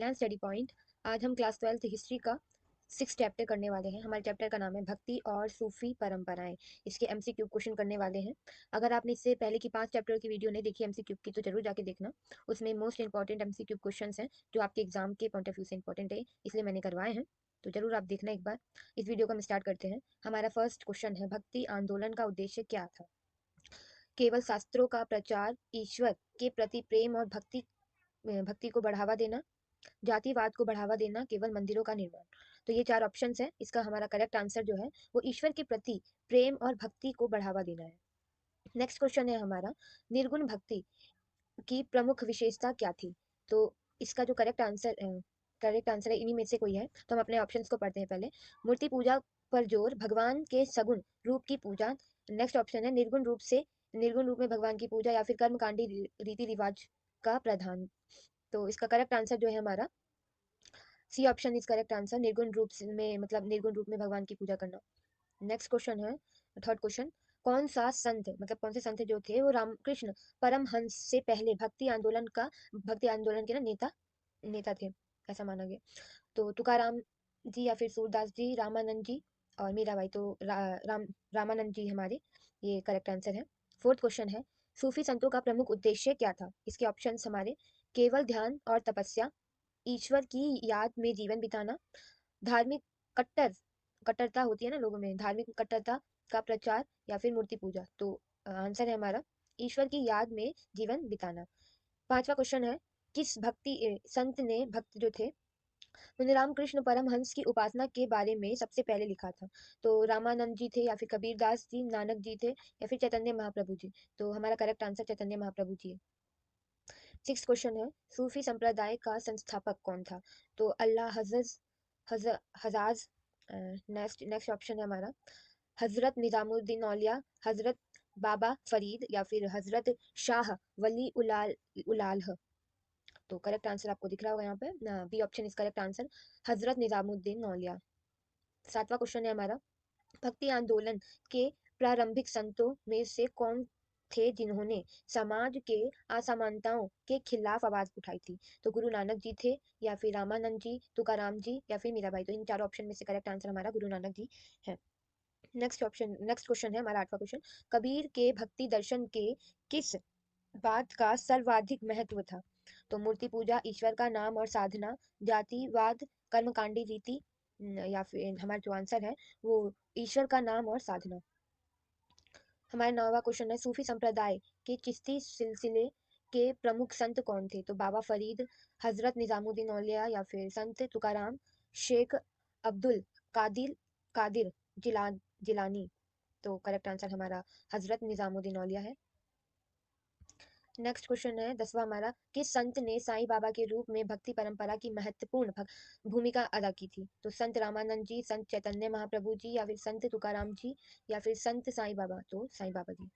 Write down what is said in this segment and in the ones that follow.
Study point. आज हम class 12th history का 6 चैप्टर करने वाले हैं। हमारे चैप्टर का नाम है भक्ति और सूफी परंपराएं। इसके एमसीक्यू क्वेश्चन करने वाले हैं। अगर आपने इससे पहले की 5 चैप्टर की वीडियो नहीं देखी एमसीक्यू की तो जरूर जाके देखना। उसमें मोस्ट इंपॉर्टेंट एमसीक्यू क्वेश्चंस हैं जो आपके एग्जाम के पॉइंट ऑफ व्यू से इंपॉर्टेंट है, इसलिए मैंने करवाए हैं। तो जरूर आप देखना एक बार। इस वीडियो को हम स्टार्ट करते हैं। हमारा फर्स्ट क्वेश्चन है, भक्ति आंदोलन का उद्देश्य क्या था? केवल शास्त्रों का प्रचार, ईश्वर के प्रति प्रेम और भक्ति को बढ़ावा देना, जातिवाद को बढ़ावा देना, केवल मंदिरों का निर्माण। तो ये 4 ऑप्शंस हैं। इसका हमारा करेक्ट आंसर जो है वो ईश्वर के प्रति प्रेम और भक्ति को बढ़ावा देना है। नेक्स्ट क्वेश्चन है हमारा, निर्गुण भक्ति की प्रमुख विशेषता क्या थी? तो इसका जो करेक्ट आंसर है इन्हीं में से कोई है। तो हम अपने ऑप्शंस को पढ़ते हैं पहले। मूर्ति पूजा पर जोर, भगवान के सगुण रूप की पूजा। नेक्स्ट ऑप्शन है निर्गुण रूप में भगवान की पूजा या फिर कर्मकांडी रीति रिवाज का प्रधान। तो इसका करेक्ट आंसर जो है हमारा C option is correct answer, निर्गुण रूप में भगवान की पूजा करना। नेक्स्ट क्वेश्चन है, थर्ड क्वेश्चन, कौन से संत जो थे वो रामकृष्ण परमहंस से पहले भक्ति आंदोलन के ना नेता थे, ऐसा माना गया। तो तुकाराम जी या फिर सूरदास जी, रामानंद जी और मीराबाई। तो रामानंद जी हमारे ये करेक्ट आंसर है। फोर्थ क्वेश्चन है, सूफी संतों का प्रमुख उद्देश्य क्या था? इसके ऑप्शंस हमारे केवल ध्यान और तपस्या, ईश्वर की याद में जीवन बिताना, धार्मिक कट्टर कट्टरता होती है ना लोगों में, धार्मिक कट्टरता का प्रचार या फिर मूर्ति पूजा। तो आंसर है हमारा ईश्वर की याद में जीवन बिताना। पांचवा क्वेश्चन है, किस संत ने भक्त जो थे उन्हें रामकृष्ण परमहंस की उपासना के बारे में सबसे पहले लिखा था? तो रामानंद जी थे या फिर कबीरदास जी, नानक जी थे या फिर चैतन्य महाप्रभु जी। तो हमारा करेक्ट आंसर चैतन्य महाप्रभु जी है। सिक्स क्वेश्चन है, सूफी संप्रदाय का संस्थापक कौन था? तो अल्लाह हजाज। नेक्स्ट ऑप्शन है हमारा हजरत निजामुद्दीन औलिया, हजरत बाबा फरीद या फिर हजरत शाह वली उलाल। तो करेक्ट आंसर आपको दिख रहा होगा यहाँ पे, B option is correct answer, Hazrat Nizamuddin औलिया। सातवां क्वेश्चन है हमारा, भक्ति आंदोलन के प्रारंभिक संतों में से कौन थे जिन्होंने समाज के असमानताओं के खिलाफ आवाज उठाई थी? तो गुरु नानक जी थे या फिर रामानंद जी, तुकाराम जी या फिर मीराबाई। तो इन चारों ऑप्शन में से करेक्ट आंसर हमारा गुरु नानक जी है। नेक्स्ट क्वेश्चन है हमारा आठवां क्वेश्चन, कबीर के भक्ति दर्शन के किस बात का सर्वाधिक महत्व था? तो मूर्ति पूजा, ईश्वर का नाम और साधना, जातिवाद, कर्मकांडी रीति, या फिर हमारा जो आंसर है वो ईश्वर का नाम और साधना। हमारा नौवां क्वेश्चन है, सूफी संप्रदाय के चिश्ती सिलसिले के प्रमुख संत कौन थे? तो बाबा फरीद, हजरत निजामुद्दीन औलिया या फिर संत तुकाराम, शेख अब्दुल कादिर कादिर जिलानी। तो करेक्ट आंसर हमारा हजरत निजामुद्दीन औलिया है। नेक्स्ट क्वेश्चन है 10वां हमारा, किस संत ने साईं बाबा के रूप में भक्ति परंपरा की महत्वपूर्ण भूमिका अदा की थी? तो संत रामानंद जी, संत चैतन्य महाप्रभु जी या फिर संत तुकाराम जी या फिर संत साईं बाबा। तो साईं बाबा जी।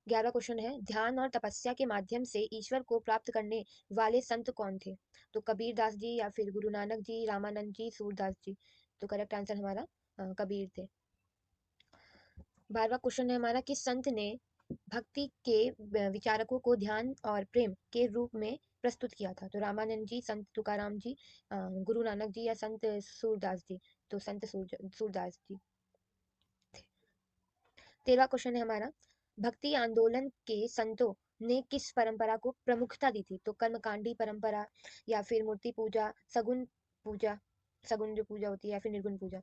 11वां क्वेश्चन है, ध्यान और तपस्या के माध्यम से ईश्वर को प्राप्त करने वाले संत कौन थे? तो कबीरदास जी या फिर गुरु नानक जी, रामानंद जी, सूरदास जी। तो करेक्ट आंसर हमारा कबीर थे। 12वां क्वेश्चन है हमारा, किस संत ने भक्ति के विचारकों को ध्यान और प्रेम के रूप में प्रस्तुत किया था? तो रामानंद जी, संत तुकाराम जी, गुरु नानक जी या संत सूरदास जी। तो सूरदास जी। 13वां क्वेश्चन है हमारा, भक्ति आंदोलन के संतों ने किस परंपरा को प्रमुखता दी थी? तो कर्मकांडी परंपरा या फिर मूर्ति पूजा, पूजा सगुन जो पूजा होती है या फिर निर्गुण पूजा।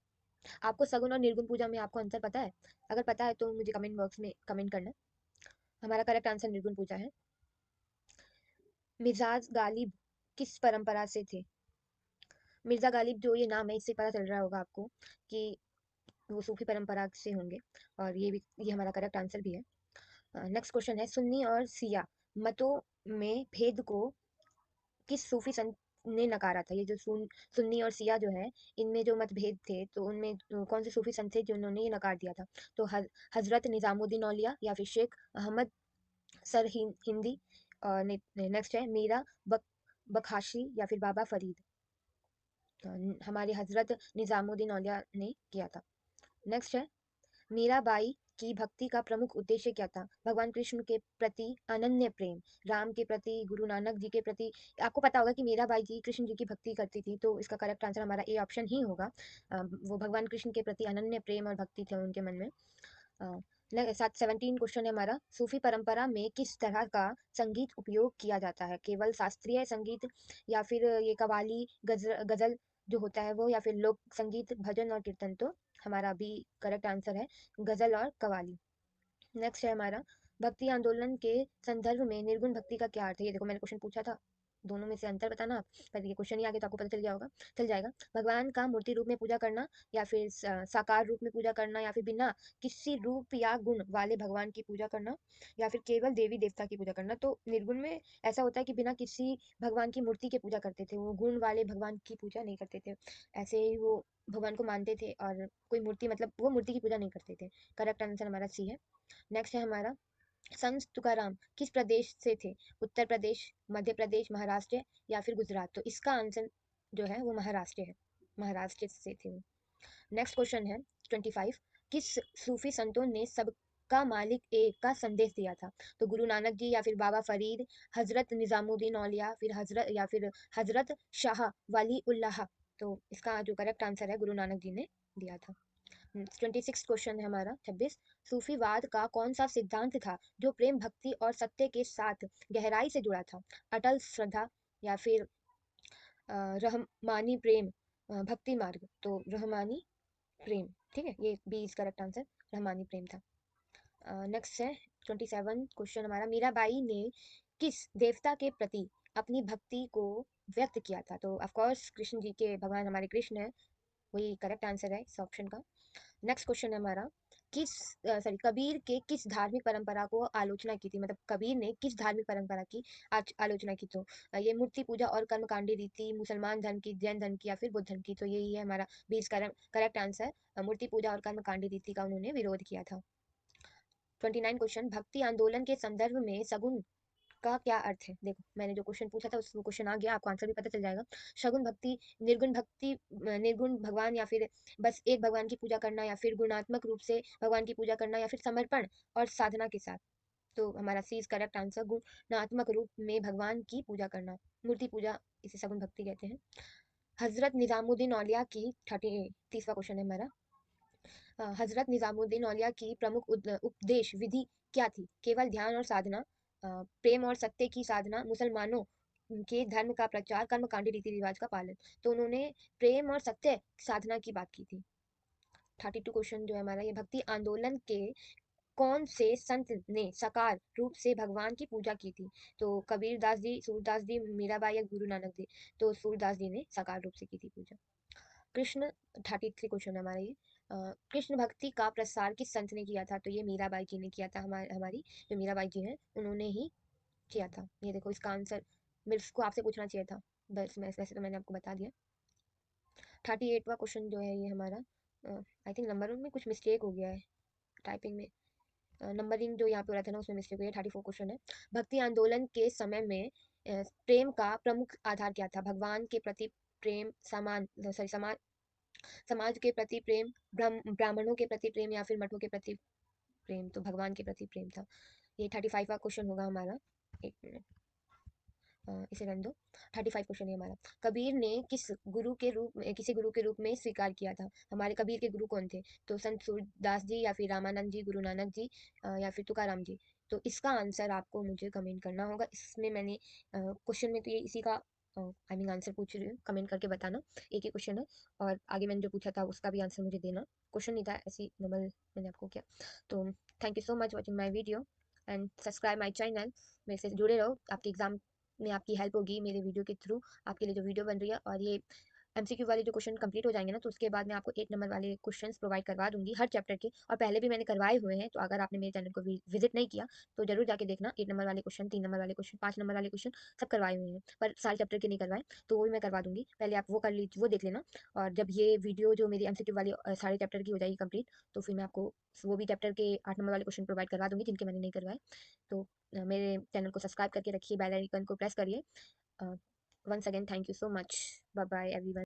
आपको सगुन और निर्गुण पूजा में आपको अंतर पता है? अगर पता है तो मुझे कमेंट बॉक्स में कमेंट करना। हमारा करेक्ट आंसर निर्गुण पूजा है। मिर्जाज गालिब किस परंपरा से थे? मिर्जा गालिब जो ये नाम है इससे पता चल रहा होगा आपको कि वो सूफी परंपरा से होंगे, और ये हमारा करेक्ट आंसर भी है। नेक्स्ट क्वेश्चन है, सुन्नी और सिया मतों में भेद को किस सूफी संत ने नकारा था? ये जो सुन्नी और सिया जो है इनमें जो मतभेद थे तो उनमें कौन से सूफी संत थे जिन्होंने ये नकार दिया था? तो हजरत निजामुद्दीन औलिया या फिर शेख अहमद सर हिंदी, और नेक्स्ट है मीरा बखाशी या फिर बाबा फरीद। हमारे हजरत निजामुद्दीन औलिया ने किया था। नेक्स्ट है, मीराबाई की भक्ति का प्रमुख उद्देश्य क्या था? भगवान कृष्ण के प्रति अनन्य प्रेम, राम के प्रति, गुरु नानक जी के प्रति। आपको पता होगा कि मीराबाई जी कृष्ण जी की भक्ति करती थी, तो इसका करेक्ट आंसर हमारा ए ऑप्शन ही होगा। वो भगवान कृष्ण के प्रति अनन्य प्रेम और भक्ति थे उनके मन में। अ, 17 क्वेश्चन है हमारा, सूफी परंपरा में किस तरह का संगीत उपयोग किया जाता है? केवल शास्त्रीय संगीत, या फिर ये कव्वाली, गजल जो होता है वो, या फिर लोक संगीत, भजन और कीर्तन? तो हमारा भी करेक्ट आंसर है गजल और कव्वाली। नेक्स्ट है हमारा, भक्ति आंदोलन के संदर्भ में निर्गुण भक्ति का क्या अर्थ है? ये देखो मैंने क्वेश्चन पूछा था, दोनों में से अंतर बताना आप। पर ये क्वेश्चन ही आगे तो आपको पता चल जाएगा। भगवान का मूर्ति रूप में पूजा करना, या फिर साकार रूप में पूजा करना, या फिर बिना किसी रूप या गुण वाले भगवान की पूजा करना, या फिर केवल देवी देवता की पूजा करना? तो निर्गुण में ऐसा होता है कि बिना किसी भगवान की मूर्ति के पूजा करते थे, वो गुण वाले भगवान की पूजा नहीं करते थे। ऐसे ही वो भगवान को मानते थे, और कोई मूर्ति मतलब वो मूर्ति की पूजा नहीं करते थे। करेक्ट आंसर हमारा सी है। नेक्स्ट है हमारा, संत तुकाराम किस प्रदेश से थे? उत्तर प्रदेश, मध्य प्रदेश, महाराष्ट्र या फिर गुजरात? तो इसका आंसर जो है वो महाराष्ट्र है, महाराष्ट्र से थे वो। नेक्स्ट क्वेश्चन है 25, किस सूफी संतों ने सबका मालिक एक का संदेश दिया था? तो गुरु नानक जी, या फिर बाबा फरीद, हजरत निजामुद्दीन औलिया, फिर हजरत शाह वली उल्लाह? तो इसका जो करेक्ट आंसर है गुरु नानक जी ने दिया था। 26 क्वेश्चन है हमारा 26, सूफीवाद का कौन सा सिद्धांत था जो प्रेम, भक्ति और सत्य के साथ गहराई से जुड़ा था? अटल श्रद्धा, या फिर रहमानी प्रेम, भक्ति मार्ग? तो रहमानी प्रेम, ठीक है, ये B is correct answer, Rahmani Prem था। नेक्स्ट है 27 क्वेश्चन हमारा, मीराबाई ने किस देवता के प्रति अपनी भक्ति को व्यक्त किया था? तो ऑफ कोर्स कृष्ण जी के, भगवान हमारे कृष्ण है, वही करेक्ट आंसर है इस ऑप्शन का। नेक्स्ट क्वेश्चन है हमारा, किस कबीर के किस धार्मिक परंपरा को आलोचना की थी? मतलब कबीर ने किस धार्मिक परंपरा की आलोचना की? तो ये मूर्ति पूजा और कर्मकांडी रीति, मुसलमान धर्म की, जैन धर्म की, या फिर बुद्ध धर्म की? तो यही है हमारा बीस करेक्ट आंसर, मूर्ति पूजा और कर्मकांडी रीति का उन्होंने विरोध किया था। 29 क्वेश्चन, भक्ति आंदोलन के संदर्भ में सगुन का क्या अर्थ है? देखो मैंने जो क्वेश्चन पूछा था उस क्वेश्चन आ गया, आपको आंसर भी पता चल जाएगा। शगुन भक्ति, निर्गुण भक्ति, निर्गुण भगवान, या फिर बस एक भगवान की पूजा करना, या फिर गुणात्मक रूप से भगवान की पूजा करना, या फिर समर्पण और साधना के साथ? तो हमारा सी इज करेक्ट आंसर, गुणात्मक रूप में भगवान की पूजा करना, मूर्ति पूजा, इसे सगुन भक्ति कहते हैं। हजरत निजामुद्दीन औलिया की 30वां क्वेश्चन है हमारा, हजरत निजामुद्दीन औलिया की प्रमुख उपदेश विधि क्या थी? केवल ध्यान और साधना, प्रेम और सत्य की साधना, मुसलमानों के धर्म का प्रचार, कर्मकांडी रीति रिवाज का पालन? तो उन्होंने प्रेम और सत्य साधना की बात की थी। 32 क्वेश्चन जो है हमारा, ये भक्ति आंदोलन के कौन से संत ने साकार रूप से भगवान की पूजा की थी? तो कबीर दास जी, सूरदास जी, मीराबाई या गुरु नानक जी? तो सूरदास जी ने साकार रूप से की थी पूजा। कृष्ण 33 क्वेश्चन हमारा ये, कृष्ण भक्ति का प्रसार किस संत ने किया था? तो ये मीराबाई जी ने किया था, हमारी जो मीराबाई जी हैं उन्होंने ही किया था। ये देखो इसका आंसर मेरे को आपसे पूछना चाहिए था, बस मैं वैसे तो मैंने आपको बता दिया। 38वां क्वेश्चन जो है ये हमारा, आई थिंक नंबरिंग में कुछ मिस्टेक हो गया है, टाइपिंग में नंबरिंग जो यहाँ पे हो रहा था ना उसमें मिस्टेक हुई है। 34 क्वेश्चन है, भक्ति आंदोलन के समय में प्रेम का प्रमुख आधार क्या था? भगवान के प्रति प्रेम, समाज के प्रति प्रेम, ब्राह्मणों के प्रति प्रेम, या फिर मठों के प्रति प्रेम? तो भगवान के प्रति प्रेम था। ये 35वां क्वेश्चन होगा हमारा, एक मिनट, इसे रहने दो। 35 क्वेश्चन है हमारा, कबीर ने किसी गुरु के रूप में स्वीकार किया था? हमारे कबीर के गुरु कौन थे? तो संत सूरदास जी, या फिर रामानंद जी, गुरु नानक जी, या फिर तुकाराम जी? तो इसका आंसर आपको मुझे कमेंट करना होगा। इसमें मैंने क्वेश्चन में तो ये इसी का आई मीन आंसर पूछ रही हूँ, कमेंट करके बताना। एक ही क्वेश्चन है, और आगे मैंने जो पूछा था उसका भी आंसर मुझे देना। क्वेश्चन नहीं था, ऐसी नॉर्मल मैंने आपको किया। तो thank you so much watching my video, and subscribe my channel. मेरे से जुड़े रहो, आपके एग्जाम में आपकी हेल्प होगी मेरे वीडियो के थ्रू, आपके लिए जो वीडियो बन रही है। और ये एमसीक्यू वाले जो क्वेश्चन कंप्लीट हो जाएंगे ना, तो उसके बाद मैं आपको 8 नंबर वाले क्वेश्चंस प्रोवाइड करवा दूंगी हर चैप्टर के, और पहले भी मैंने करवाए हुए हैं। तो अगर आपने मेरे चैनल को विजिट नहीं किया तो जरूर जाके देखना, 8 नंबर वाले क्वेश्चन, 3 नंबर वाले क्वेश्चन, 5 नंबर वाले क्वेश्चन सब करवाए हुए हैं, पर सारे चैप्टर के नहीं करवाए। तो वो भी मैं करवा दूंगी, पहले आप वो कर लीजिए, वो देख लेना। और जब ये वीडियो जो मेरी एमसीक्यू वाली सारे चैप्टर की हो जाएगी कंप्लीट, तो फिर मैं आपको वो भी चैप्टर के 8 नंबर वाले क्वेश्चन प्रोवाइड करवा दूंगी जिनके मैंने नहीं करवाए। तो मेरे चैनल को सब्सक्राइब करके रखिए, बेल आइकन को प्रेस करिए। Once again thank you so much, bye bye everyone.